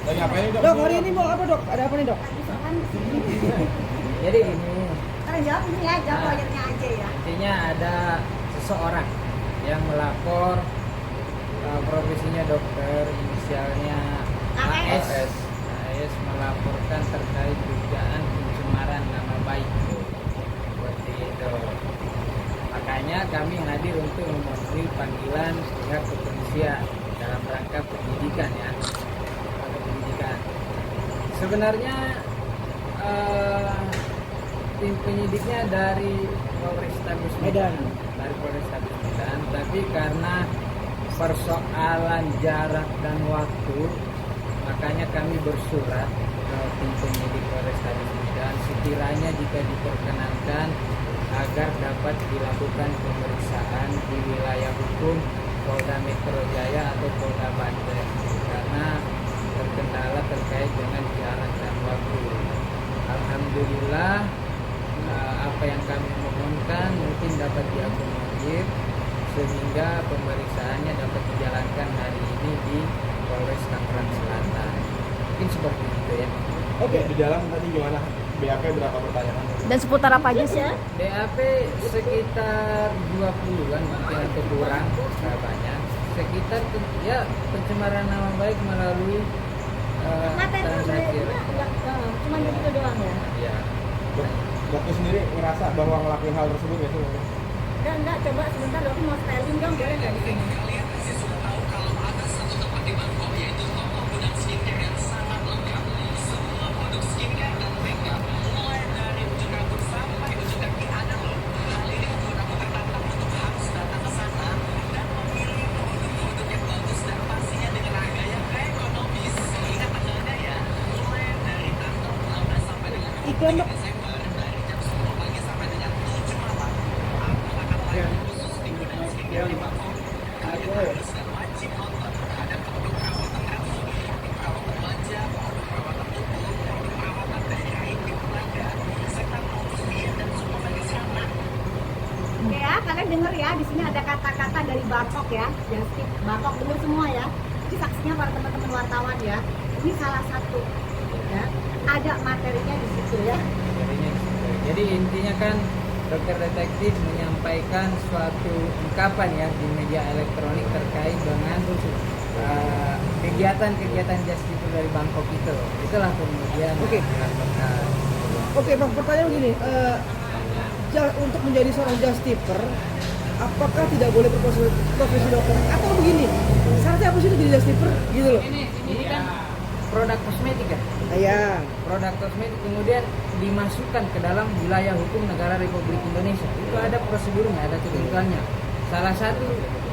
Lagi apa ini dok? Dok, hari ini mau apa dok? Ada apa nih dok? Jadi ini Jawab ini ya, jawab lawyernya aja ya. intinya ada seseorang yang melapor profesinya dokter, inisialnya AS. AS melaporkan terkait dugaan pencemaran nama baik. Seperti itu. Makanya kami hadir untuk memenuhi panggilan pihak kepolisian dalam rangka penyidikan ya. Penyidikan. Sebenarnya tim penyidiknya dari Polrestabes Medan, tapi karena persoalan jarak dan waktu, makanya kami bersurat ke tim penyidik Polrestabes Medan sekiranya jika diperkenankan agar dapat dilakukan pemeriksaan di wilayah hukum Polda Metro Jaya atau Polda Banten karena terkendala terkait dengan jarak dan waktu. Alhamdulillah apa yang kami mohonkan mungkin dapat diakomodir sehingga pemeriksaannya dapat dijalankan hari ini di Polres Tangerang Selatan. Mungkin seperti itu ya. Oke, di dalam tadi gimana? BAP berapa pertanyaan? Dan seputar apa aja sih? BAP sekitar 20-an mungkin atau kurang, nggak banyak. Sekitar ya pencemaran nama baik melalui transaksi elektronik. Cuma gitu doang ya. Ya. Dokter sendiri ngerasa bahwa ngelakuin hal tersebut nggak sih? Enggak, coba sebentar dokter mau styling dong, boleh nggak di sini? Iklan dok. Oke ya, kalian denger ya, di sini ada kata-kata dari Bartok ya, Justip. Bartok denger semua ya. Ini saksinya para teman-teman wartawan ya. Ini salah satu ya. Ada materinya di situ ya. Jadi intinya kan dokter detektif menyampaikan suatu ungkapan ya di media elektronik terkait dengan kegiatan-kegiatan justice dari Bangkok itu. Itulah kemudian dilakukan. Oke bang, pertanyaan begini, untuk menjadi seorang justiper, apakah tidak boleh berprofesi dokter? Atau begini, syaratnya apa sih untuk jadi justiper? Gitu loh. Ini kan produk kosmetik ya. Iya. Produk kosmetik kemudian dimasukkan ke dalam wilayah hukum negara Republik Indonesia. Itu ada prosedurnya, ada ketentuannya. Salah satu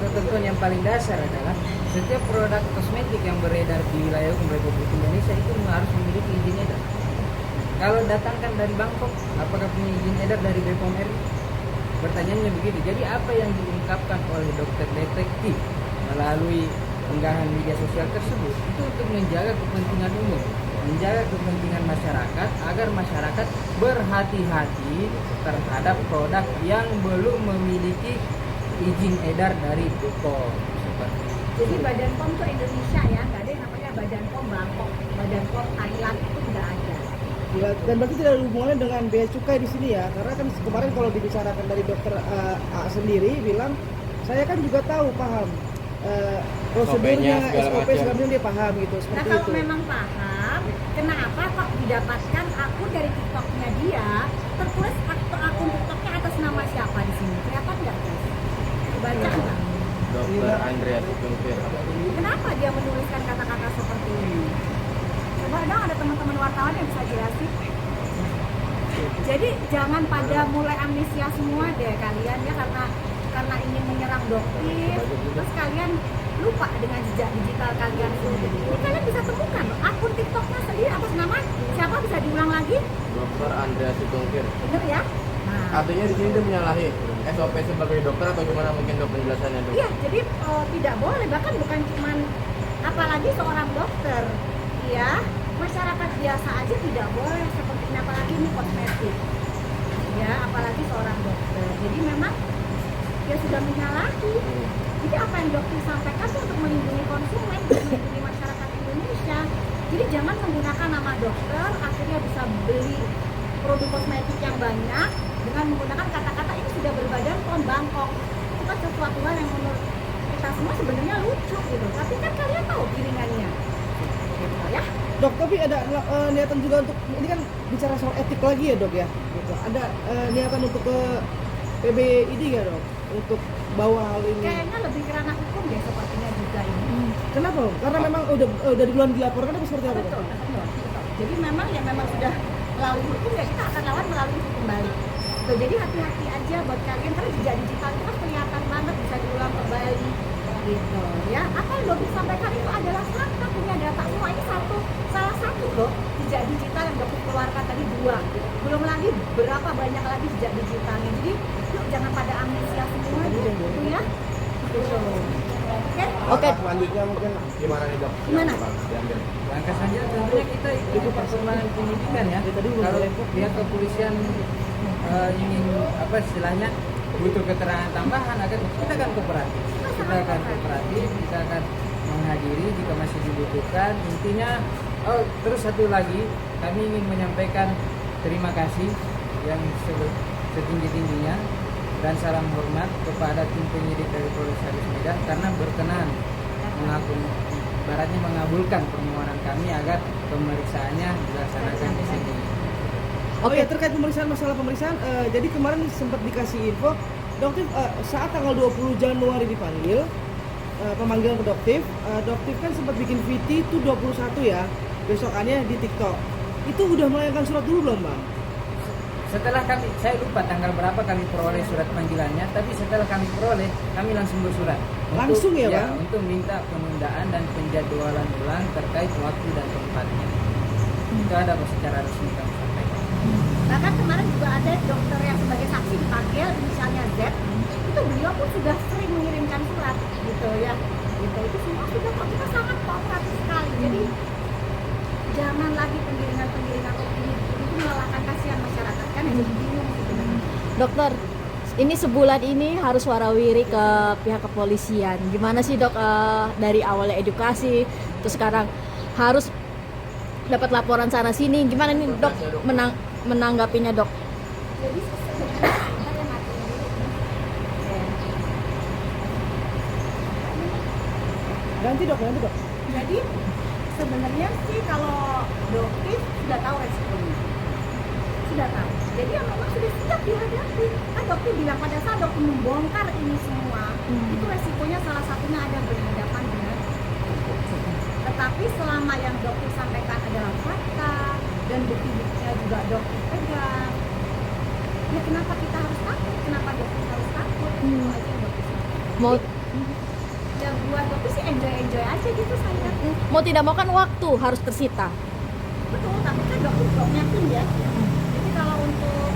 ketentuan yang paling dasar adalah setiap produk kosmetik yang beredar di wilayah hukum Republik Indonesia itu harus memiliki izin edar. Kalau datangkan dari Bangkok, apakah punya izin edar dari BPOM RI? Pertanyaannya begitu. Jadi apa yang diungkapkan oleh dokter detektif melalui unggahan media sosial tersebut itu untuk menjaga kepentingan umum, menjaga kepentingan masyarakat agar masyarakat berhati-hati terhadap produk yang belum memiliki izin edar dari BPOM. Seperti itu. Jadi Badan POM tuh Indonesia ya, nggak ada yang namanya Badan POM Bangkok, Badan POM Thailand itu nggak ada. Ya, dan berarti tidak ada hubungannya dengan bea cukai di sini ya, karena kan kemarin kalau dibicarakan dari dokter A sendiri bilang, saya kan juga tahu paham prosedurnya, SOP segala macam dia paham gitu. Nah Seperti kalau itu. memang paham, kenapa kok didapatkan akun dari TikToknya dia, tertulis akun TikToknya atas nama siapa di sini? Kelihatan nggak guys? Baca nggak? Dokter Andreas Tungkir. Kenapa dia menuliskan kata-kata seperti ini? Coba dong ada teman-teman wartawan yang bisa jelasin. Jadi jangan pada mulai amnesia semua deh kalian ya, karena ingin menyerang dokter, terus kalian lupa dengan jejak digital kalian sendiri. Ini kalian bisa temukan loh, akun TikToknya sendiri atas nama siapa, bisa diulang lagi? Dokter Andreas Tungkir. Bener ya? Nah, Artinya di sini dia menyalahi SOP sebagai dokter atau gimana mungkin dok penjelasannya dok? iya, jadi tidak boleh, bahkan bukan cuman apalagi seorang dokter, ya masyarakat biasa aja tidak boleh seperti ini, apalagi ini kosmetik, ya apalagi seorang dokter. Jadi memang dia sudah menyalahi. Jadi apa yang dokter sampaikan itu untuk melindungi konsumen, melindungi masyarakat Indonesia. Jadi jangan menggunakan nama dokter akhirnya bisa beli produk kosmetik yang banyak dengan menggunakan kata-kata ini sudah berbadan pohon Bangkok. Itu kan sesuatu hal yang menurut kita semua sebenarnya lucu gitu, tapi kan kalian tahu piringannya gitu ya. Dok, tapi ada niatan juga untuk, ini kan bicara soal etik lagi ya dok ya, gitu. Ada niatan untuk ke PBID ya dok, untuk bawa hal ini? Kayaknya lebih ke ranah hukum deh sepertinya juga ini. Kenapa? Karena memang udah duluan dilaporkan atau seperti apa dok? Betul, betul. Jadi memang sudah melalui hukum ya kita akan lawan melalui hukum kembali. Tuh, jadi hati-hati aja buat kalian karena jejak digital itu kan kelihatan banget bisa diulang kembali gitu ya. Apa yang Dokter sampaikan itu adalah fakta, punya data semua. Ini salah satu loh jejak digital yang Dokter keluarkan tadi 2. Belum lagi berapa banyak lagi jejak digitalnya. Jadi yuk jangan pada amnesia semua gitu ya. Gitu. Oke. Langkah selanjutnya mungkin gimana nih dok? Gimana? Diambil. Langkah selanjutnya tentunya kita ikuti perkembangan penyidikan ya. Kalau pihak kepolisian ingin apa istilahnya butuh keterangan tambahan, kita akan kooperatif. Kita akan menghadiri jika masih dibutuhkan. Intinya, terus satu lagi, kami ingin menyampaikan terima kasih yang setinggi-tingginya dan salam hormat kepada tim penyidik dari Polrestabes Medan karena berkenan baratnya mengabulkan permohonan kami agar pemeriksaannya dilaksanakan di sini. Oke, terkait masalah pemeriksaan, jadi kemarin sempat dikasih info, Doktif saat tanggal 20 Januari dipanggil, pemanggilan ke Doktif kan sempat bikin VT itu 21 ya, besokannya di TikTok. Itu udah melayangkan surat dulu belum Bang? Setelah saya lupa tanggal berapa kami peroleh surat panggilannya, tapi setelah kami peroleh, kami langsung bersurat. Langsung ya Bang? Untuk minta penundaan dan penjadwalan ulang terkait waktu dan tempatnya. Itu ada secara resmi kami sampaikan. Bahkan kemarin juga ada dokter yang sebagai saksi dipanggil, misalnya Z, itu beliau pun sudah sering mengirimkan surat gitu ya. Gitu. Itu semua sudah kok, kita sangat kooperatif sekali. Jadi jangan lagi penggiringan opini itu melelahkan kasihan masyarakat kan yang jadi bingung gitu. Dokter, ini sebulan ini harus warawiri ke pihak kepolisian. Gimana sih dok dari awalnya edukasi, terus sekarang harus dapat laporan sana sini. Gimana nih dok menanggapinya dok? Jadi sebenarnya kita yang matiin dulu. Ganti dok. Jadi sebenarnya sih kalau Doktif sudah tahu resikonya, sudah tahu. Jadi yang memang sudah siap dihadapi. Kan Doktif bilang pada saat Doktif membongkar ini semua, itu resikonya salah satunya ada berhadapan dengan hukum. Tetapi selama yang Doktif sampaikan adalah fakta dan bukti-buktinya juga Doktif pegang, ya kenapa kita harus takut? Kenapa Doktif harus takut? Itu aja yang Doktif sampaikan. Mau Ya buat Doktif sih enjoy aja gitu saya. mau tidak mau kan waktu harus tersita. Betul, tapi kan Doktif juga punya tim ya. Jadi kalau untuk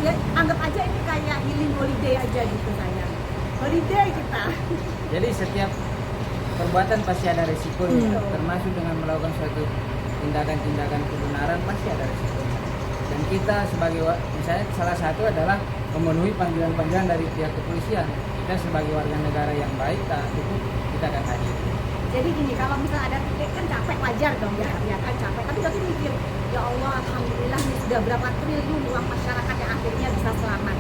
ya anggap aja ini kayak healing holiday aja gitu sayang. Holiday kita. Jadi setiap perbuatan pasti ada resikonya, termasuk dengan melakukan suatu tindakan-tindakan kebenaran pasti ada resikonya. Dan kita sebagai misalnya salah satu adalah memenuhi panggilan-panggilan dari pihak kepolisian. Kita sebagai warga negara yang baik, taat hukum, kita akan hadir. Jadi gini, kalau misalnya ada titik kan capek wajar dong ya kan capek. Tapi Doktif mikir, ya Allah alhamdulillah ini sudah berapa triliun uang masyarakat yang akhirnya bisa selamat,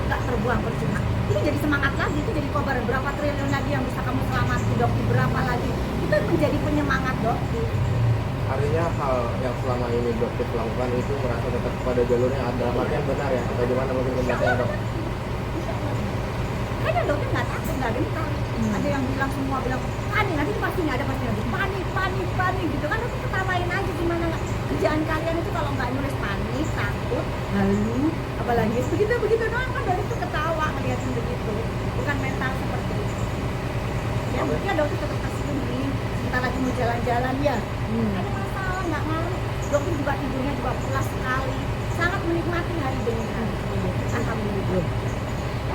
nggak terbuang percuma. Itu jadi semangat lagi, itu jadi kobar berapa triliun lagi yang bisa kamu selamatkan Doktif, berapa lagi. Itu menjadi penyemangat Doktif. Artinya hal yang selama ini Doktif lakukan itu merasa tetap pada jalurnya dalam artian benar ya? Bagaimana mungkin pembahasannya dok? Kayaknya Doktif nggak takut, nggak gentar. Ada yang bilang semua bilang panik, nanti pasti nggak ada pasti lagi panik gitu kan. Doktif ketawain aja gimana nggak. Kerjaan kalian itu kalau nggak nulis panik, takut, halu, apalagi begitu doang kan Doktif tuh ketawa ngeliatin begitu. Bukan mental seperti itu. Ya mungkin Doktif tetap kasih ini. Sebentar lagi mau jalan-jalan ya. Ada masalah nggak ngaruh. Doktif juga tidurnya juga pulas sekali. Sangat menikmati hari demi hari. Alhamdulillah.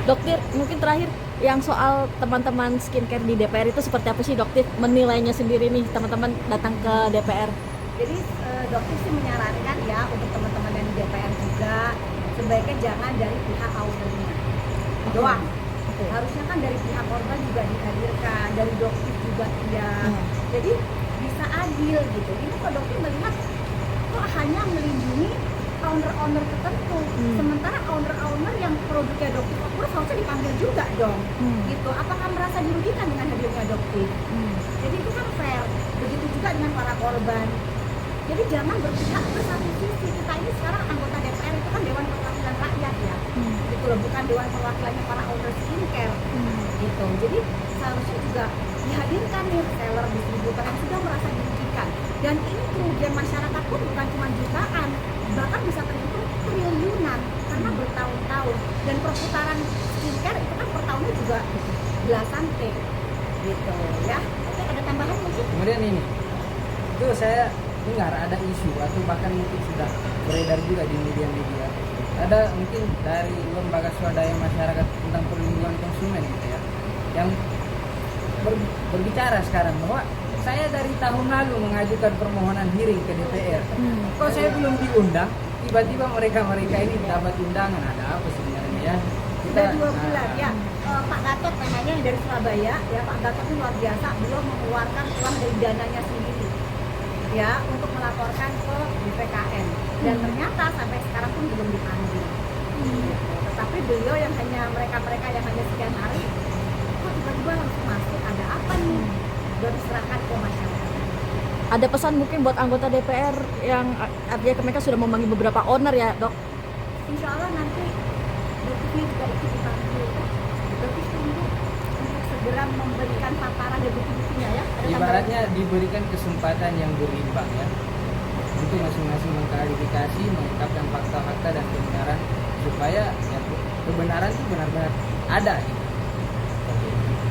Dokter, mungkin terakhir yang soal teman-teman skincare di DPR itu seperti apa sih Dokter menilainya sendiri nih teman-teman datang ke DPR? Jadi Doktif sih menyarankan ya untuk teman-teman yang di DPR juga sebaiknya jangan dari pihak ownernya doang. Harusnya kan dari pihak korban juga dihadirkan, dari Doktif juga iya. Jadi di saat adil gitu. Ini kok dokter melihat kok hanya melindungi owner-owner tertentu, sementara owner-owner yang produknya Doktif Approve harusnya dipanggil juga dong, gitu. Apakah merasa dirugikan dengan hadirnya Doktif? Jadi itu kan fair. Begitu juga dengan para korban. Jadi jangan berpihak ke satu sisi. Kita ini sekarang anggota DPR itu kan Dewan Perwakilan Rakyat ya, gitu loh, bukan Dewan Perwakilannya para owner skincare, gitu. Jadi seharusnya juga dihadirkan nih seller, distributor yang sudah merasa dirugikan. Dan ini kerugian masyarakat pun bukan cuma jutaan, bahkan bisa terhitung triliunan karena bertahun-tahun. Dan perputaran skincare itu kan per tahunnya juga belasan T, gitu ya. Oke, ada tambahan mungkin? Kemudian ini, itu saya dengar ada isu atau bahkan mungkin sudah beredar juga di media-media. Ada mungkin dari lembaga swadaya masyarakat tentang perlindungan konsumen gitu ya, yang berbicara sekarang bahwa saya dari tahun lalu mengajukan permohonan hearing ke DPR. Kok saya belum diundang? Tiba-tiba mereka ini dapat undangan. Ada apa sebenarnya ya? Sudah 2 bulan ya. Pak Gatot namanya yang dari Surabaya ya, Pak Gatot itu luar biasa, beliau mengeluarkan uang dari dananya sendiri ya untuk melaporkan ke BPKN, dan ternyata sampai sekarang pun belum dipanggil. Tetapi beliau yang hanya mereka yang hanya sekian hari, kok tiba-tiba langsung masuk, ada apa nih? Baru diserahkan ke masyarakat. Ada pesan mungkin buat anggota DPR yang artinya mereka sudah memanggil beberapa owner ya, Dok? Insya Allah nanti Doktifnya juga ikut dipanggil. Doktif tunggu untuk segera memberikan paparan dan bukti-buktinya ya. Ada Ibaratnya diberikan kesempatan yang berimbang ya, untuk masing-masing mengklarifikasi, mengungkapkan fakta-fakta dan kebenaran, supaya ya, kebenaran itu benar-benar ada gitu.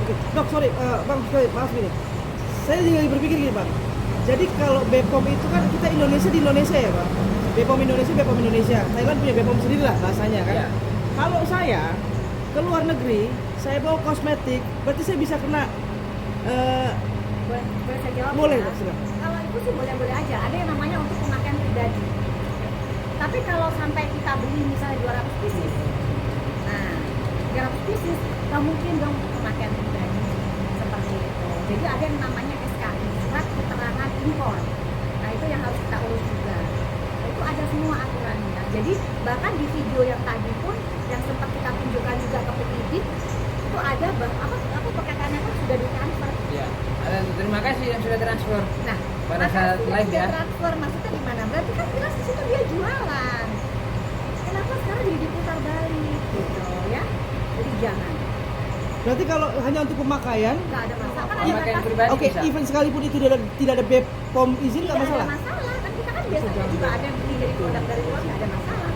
Oke, Dok, sorry, Bang, sorry, maaf gini. Saya juga berpikir gini, Bang. Jadi kalau BPOM itu kan kita Indonesia di Indonesia ya, Bang. BPOM Indonesia. Thailand punya BPOM sendiri lah bahasanya kan. Ya. Kalau saya ke luar negeri, saya bawa kosmetik, berarti saya bisa kena boleh saya jawab? boleh, ya? Dok, silakan. Kalau itu sih boleh-boleh aja. Ada yang namanya untuk pemakaian pribadi. Tapi kalau sampai kita beli misalnya 200 pieces, nah 300 pieces, nggak mungkin dong untuk pemakaian pribadi seperti itu. Jadi ada yang namanya SKI, surat keterangan impor. Nah itu yang harus kita urus juga. Nah, itu ada semua aturannya. Jadi bahkan di video yang tadi pun yang sempat kita tunjukkan juga ke penyidik itu ada apa perkataannya kan sudah ditransfer. Ya. Terima kasih yang sudah transfer. Nah, Pada saat makasih live dia ya. transfer maksudnya gimana? Berarti kan jelas di situ dia jualan. Kenapa sekarang jadi diputar balik gitu ya? Jadi jangan. Berarti kalau hanya untuk pemakaian, Nggak ada masalah. Kan ada Pemakaian batas. pribadi oke, bisa. even sekalipun itu tidak ada BPOM izin nggak Tidak masalah. ada masalah. Kan kita kan biasanya juga ada yang beli dari produk dari luar, nggak ada masalah.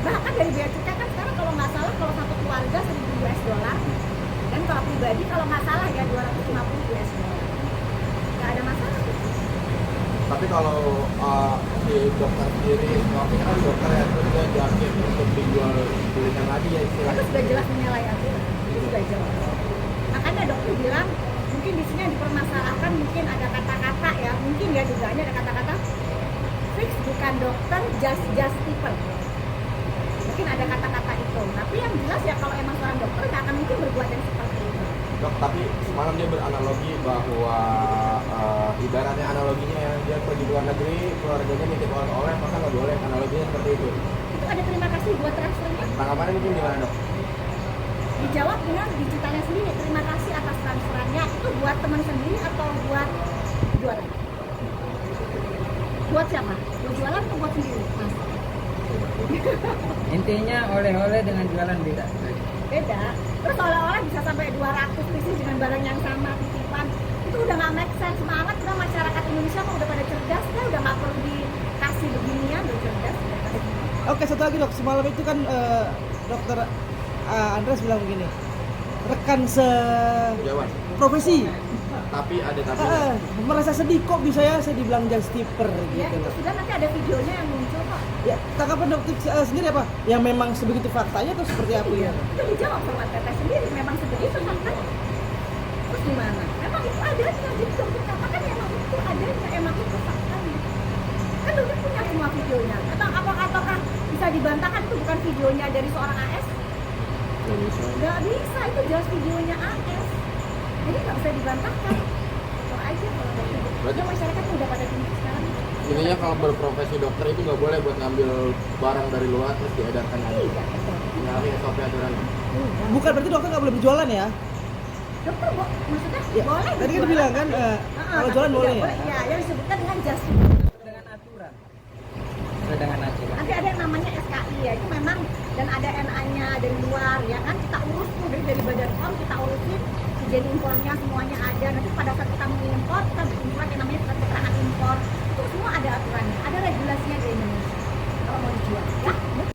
Bahkan dari bea cukai kan sekarang kalau nggak salah kalau satu keluarga $1.000 dan kalau pribadi kalau nggak salah ya $250. Nggak ada masalah. Tapi kalau si dokter sendiri, waktu kan dokter ya, terus dia jamin untuk dijual belikan lagi ya Itu istilahnya. sudah jelas menyalahi aturan. Itu sudah jelas. Makanya dokter bilang mungkin di sini yang dipermasalahkan mungkin ada kata-kata ya, mungkin ya dugaannya ada kata-kata fix bukan dokter, just tipper. Mungkin ada kata-kata itu. Tapi yang jelas ya kalau emang seorang dokter nggak akan mungkin berbuat yang seperti itu. Dok, tapi semalam dia beranalogi bahwa ibaratnya analoginya ya, dia pergi ke luar negeri, keluarganya nitip oleh-oleh, maka nggak boleh, analoginya seperti itu. Itu ada terima kasih buat transfernya. Tanggapannya mungkin gimana dok? Dijawab dengan digitalnya sendiri. Terima kasih atas transferannya. Itu buat teman sendiri atau buat jualan? Buat siapa? Buat jualan atau buat sendiri? Mas? Intinya oleh-oleh dengan jualan beda. Beda. Terus oleh-oleh bisa sampai 200 pieces dengan barang yang sama, titipan. Itu udah nggak make sense banget. Udah masyarakat Indonesia mah udah pada cerdas, udah nggak perlu dikasih beginian, udah cerdas. Udah kasih. Oke, satu lagi, Dok. Semalam itu kan dokter Andres bilang begini, rekan Jawaban. seprofesi Tapi ada tapi. merasa sedih kok bisa ya saya dibilang just tipper Ya, gitu itu loh. sudah nanti ada videonya yang muncul kok. Ya, tanggapan dokter sendiri apa? Yang memang sebegitu faktanya atau seperti apa ya? Itu dijawab sama teteh sendiri, memang sebegitu faktanya. Terus gimana? Memang itu adanya, jadi dokter katakan memang itu adanya, emang itu faktanya. Kan dokter punya semua videonya. Apakah bisa dibantahkan itu bukan videonya dari seorang AS? Nggak bisa. Nggak bisa, itu jelas videonya AS. Jadi nggak bisa dibantahkan. So, aja kalau dokter. Berarti- Ya masyarakat udah pada tinggi sekarang. Intinya kalau berprofesi dokter itu nggak boleh buat ngambil barang dari luar terus diedarkan lagi. Iya, betul. Nyari SOP aturannya. Bukan berarti dokter nggak boleh berjualan ya? Dokter maksudnya Ya, boleh. tadi kan berjualan. bilang kan, kalau tapi jualan tidak boleh ya? Iya, yang disebutkan dengan jas. dengan aturan. Sesuai dengan aturan. Nanti ada yang namanya SKI ya, itu memang dan ada NA-nya dari luar ya kan, kita urus tuh dari Badan POM, kita urusin izin impornya semuanya ada. Nanti pada saat kita mengimpor, kita bikin surat yang namanya surat keterangan impor. Itu semua ada aturannya, ada regulasinya di Indonesia kalau mau dijual ya.